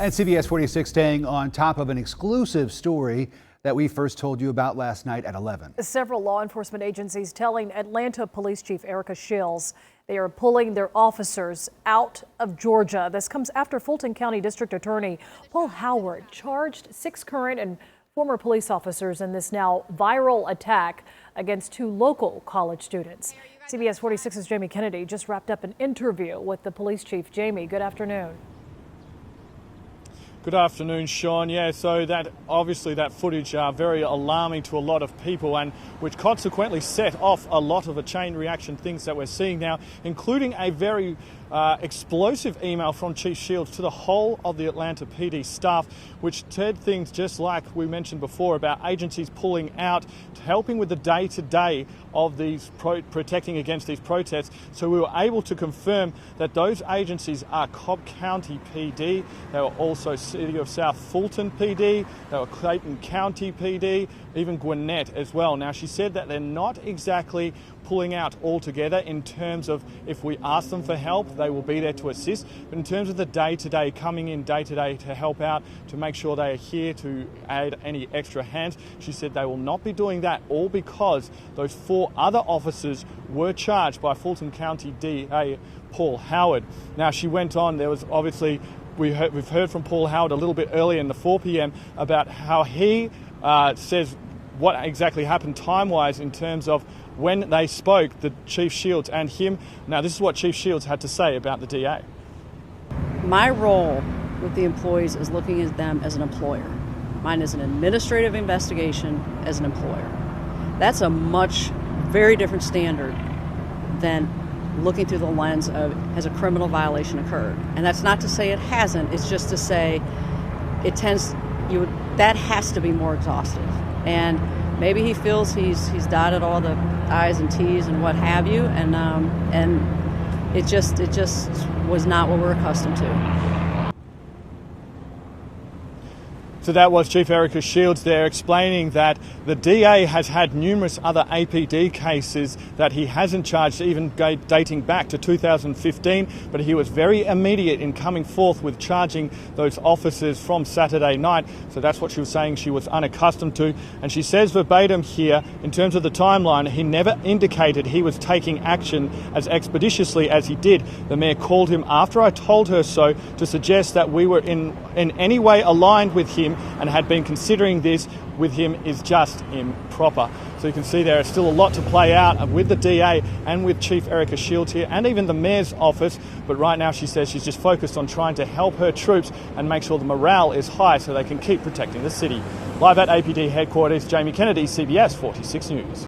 And CBS 46 staying on top of an exclusive story that we first told you about last night at 11. Several law enforcement agencies telling Atlanta Police Chief Erica Shields they are pulling their officers out of Georgia. This comes after Fulton County District Attorney Paul Howard charged 6 current and former police officers in this now viral attack against 2 local college students. CBS 46's Jamie Kennedy just wrapped up an interview with the police chief. Jamie, good afternoon. Good afternoon, Sean. Yeah, so that footage very alarming to a lot of people, and which consequently set off a lot of the chain reaction things that we're seeing now, including a very explosive email from Chief Shields to the whole of the Atlanta PD staff, which said things just like we mentioned before about agencies pulling out, helping with the day-to-day of these protecting against these protests. So we were able to confirm that those agencies are Cobb County PD, they were also City of South Fulton PD, they were Clayton County PD, even Gwinnett as well. Now, she said that they're not exactly pulling out altogether in terms of if we ask them for help, they will be there to assist. But in terms of the day-to-day, coming in day-to-day to help out, to make sure they are here to aid any extra hands, she said they will not be doing that, all because those 4 other officers were charged by Fulton County DA Paul Howard. Now, she went on, there was obviously, we've heard from Paul Howard a little bit earlier in the 4 p.m. about how he says what exactly happened time-wise in terms of when they spoke, the Chief Shields and him. Now, this is what Chief Shields had to say about the DA. My role with the employees is looking at them as an employer. Mine is an administrative investigation as an employer. That's a very different standard than looking through the lens of has a criminal violation occurred. And that's not to say it hasn't, it's just to say that has to be more exhaustive. And maybe he feels he's dotted all the I's and T's and what have you, and it just was not what we're accustomed to. So that was Chief Erica Shields there explaining that the DA has had numerous other APD cases that he hasn't charged, even dating back to 2015, but he was very immediate in coming forth with charging those officers from Saturday night. So that's what she was saying she was unaccustomed to. And she says verbatim here, in terms of the timeline, he never indicated he was taking action as expeditiously as he did. The mayor called him after I told her so to suggest that we were in any way aligned with him and had been considering this with him is just improper. So you can see there is still a lot to play out with the DA and with Chief Erica Shields here and even the Mayor's office. But right now she says she's just focused on trying to help her troops and make sure the morale is high so they can keep protecting the city. Live at APD headquarters, Jamie Kennedy, CBS 46 News.